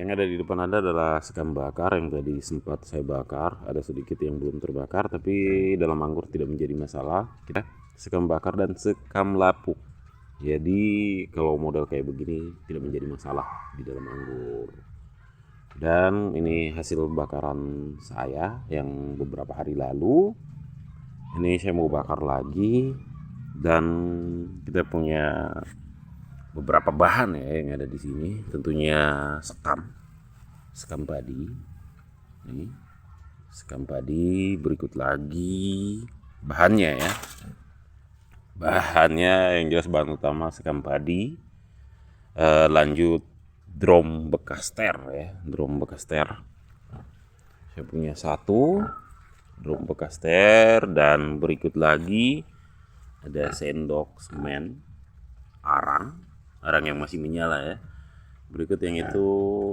Yang ada di depan Anda adalah sekam bakar yang tadi sempat saya bakar. Ada sedikit yang belum terbakar, tapi dalam anggur tidak menjadi masalah. Kita sekam bakar dan sekam lapuk. Jadi kalau model kayak begini tidak menjadi masalah di dalam anggur. Dan ini hasil bakaran saya yang beberapa hari lalu. Ini saya mau bakar lagi, dan kita punya beberapa bahan ya yang ada di sini. Tentunya sekam padi. Ini sekam padi. Berikut lagi bahannya ya. Bahannya yang jelas bahan utama sekam padi. Lanjut drum bekas ter ya, drum bekas ter. Saya punya satu drum bekas ter, dan berikut lagi ada sendok semen arang yang masih menyala ya. Berikut yang itu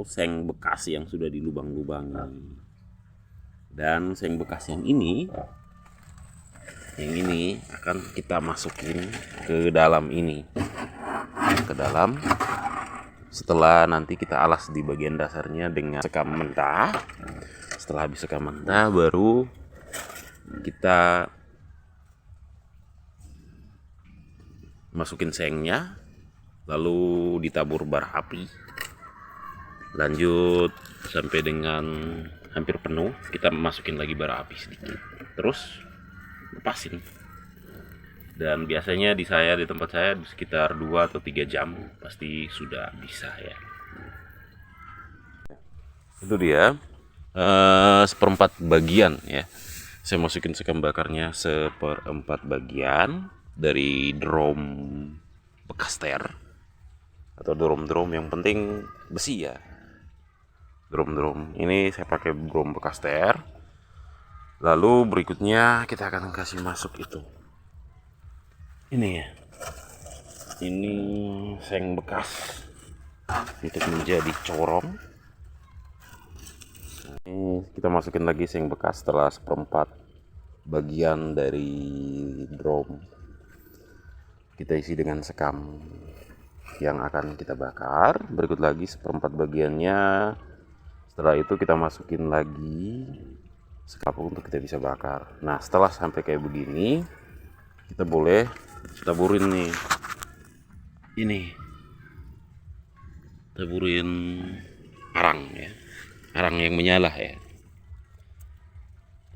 seng bekas yang sudah dilubang-lubangi. Dan seng bekas yang ini akan kita masukin ke dalam ini, ke dalam. Setelah nanti kita alas di bagian dasarnya dengan sekam mentah. Setelah habis sekam mentah, baru kita masukin sengnya, lalu ditabur bara api. Lanjut sampai dengan hampir penuh, kita masukin lagi bara api sedikit, terus lepasin. Dan biasanya di tempat saya sekitar 2 atau 3 jam pasti sudah bisa ya. Itu dia seperempat bagian ya. Saya masukin sekam bakarnya seperempat bagian dari drum bekas ter atau drum yang penting besi ya. Drum ini saya pakai drum bekas ter. Lalu berikutnya kita akan kasih masuk itu. Ini ya. Ini seng bekas untuk menjadi corong. Ini kita masukin lagi seng bekas setelah seperempat bagian dari drum. Kita isi dengan sekam yang akan kita bakar. Berikut lagi seperempat bagiannya. Setelah itu kita masukin lagi sekam untuk kita bisa bakar. Nah, setelah sampai kayak begini, kita boleh taburin nih. Ini taburin arang ya. Arang yang menyala ya.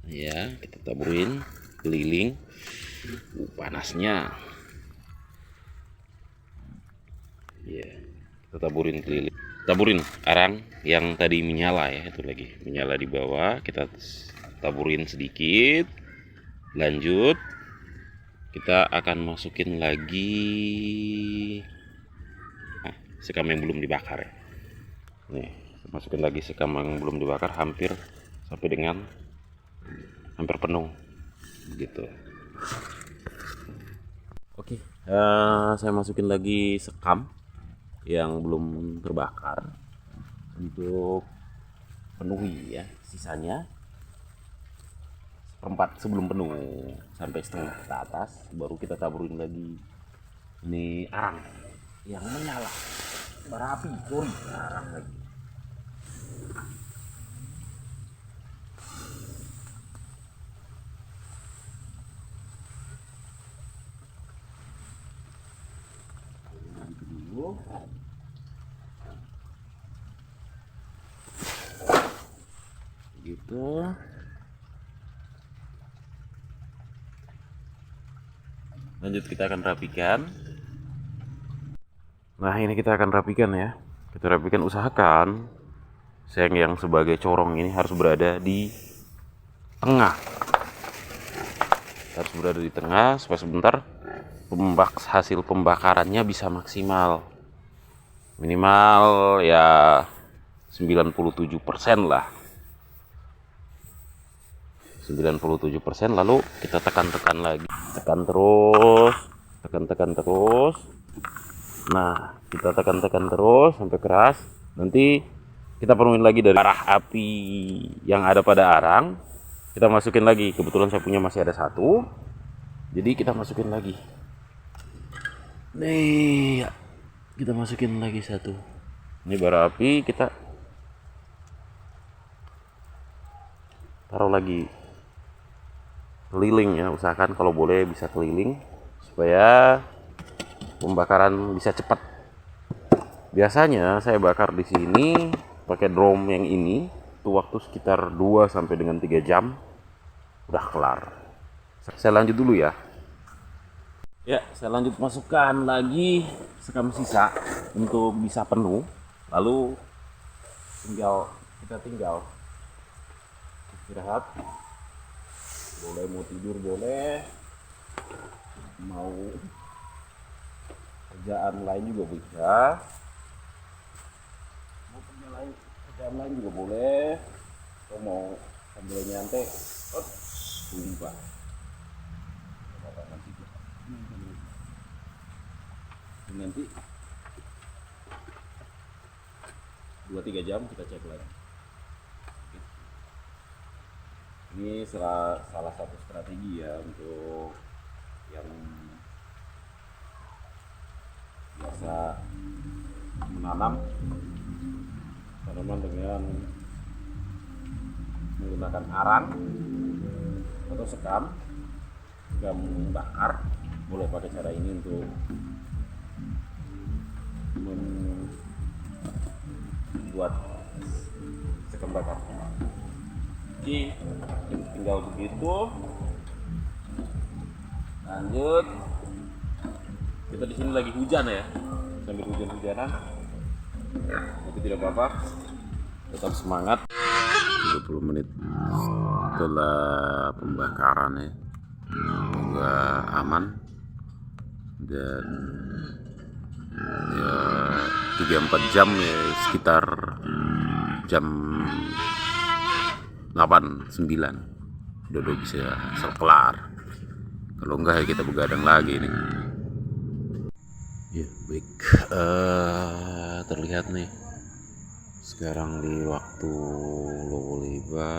Ya, kita taburin keliling. Panasnya. Ya, kita taburin keliling. Taburin arang yang tadi menyala ya, itu lagi menyala di bawah. Kita taburin sedikit. Lanjut kita akan masukin lagi sekam yang belum dibakar ya. Nih, masukin lagi sekam yang belum dibakar hampir sampai dengan hampir penuh gitu. Oke, saya masukin lagi sekam yang belum terbakar untuk penuhi ya sisanya. Seperempat sebelum penuh sampai setengah ke atas, baru kita taburin lagi ini arang yang menyala, bara api, arang lagi. Dulu gitu. Lanjut kita akan rapikan. Nah, ini kita akan rapikan ya. Kita rapikan, usahakan seng yang sebagai corong ini harus berada di tengah. Harus berada di tengah supaya sebentar hasil pembakarannya bisa maksimal. Minimal ya 97% lah. 97%, lalu kita tekan-tekan lagi. Tekan terus. Nah, kita tekan terus sampai keras. Nanti kita penuhin lagi dari arah api yang ada pada arang. Kita masukin lagi. Kebetulan saya punya masih ada satu, jadi kita masukin lagi. Nih, kita masukin lagi satu. Ini bara api kita taruh lagi keliling ya, usahakan kalau boleh bisa keliling supaya pembakaran bisa cepat. Biasanya saya bakar di sini pakai drum yang ini tuh waktu sekitar 2 sampai dengan 3 jam udah kelar. Saya lanjut dulu ya. Ya, saya lanjut masukkan lagi sekam sisa untuk bisa penuh. Lalu kita tinggal istirahat. Boleh mau tidur boleh, mau kerjaan lain juga bisa, mau kerjaan lain juga boleh, atau mau sambil nyantai. Sumpah nanti 2-3 jam kita cek lagi. Ini salah satu strategi ya untuk yang biasa menanam tanaman dengan menggunakan arang atau sekam bakar. Boleh pakai cara ini untuk membuat sekam bakar. Jadi tinggal begitu, lanjut. Kita di sini lagi hujan ya, sambil hujan-hujanan, tapi tidak apa-apa, tetap semangat. 30 menit setelah pembakaran ya, semoga aman dan ya 3-4 jam ya, sekitar jam 8-9 udah bisa kelar. Kalau enggak ya kita begadang lagi nih. Ya baik, terlihat nih sekarang di waktu Lowoliba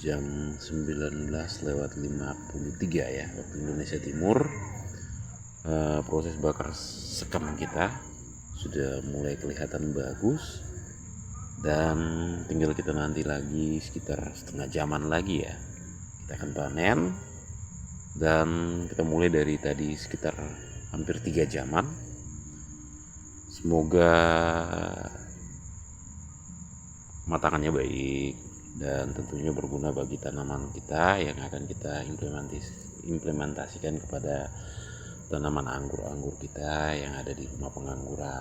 jam 19:53 ya, waktu Indonesia Timur. Proses bakar sekam kita sudah mulai kelihatan bagus dan tinggal kita nanti lagi sekitar setengah jaman lagi ya, kita akan panen. Dan kita mulai dari tadi sekitar hampir 3 jaman. Semoga matangannya baik dan tentunya berguna bagi tanaman kita yang akan kita implementasikan kepada tanaman anggur-anggur kita yang ada di rumah pengangguran.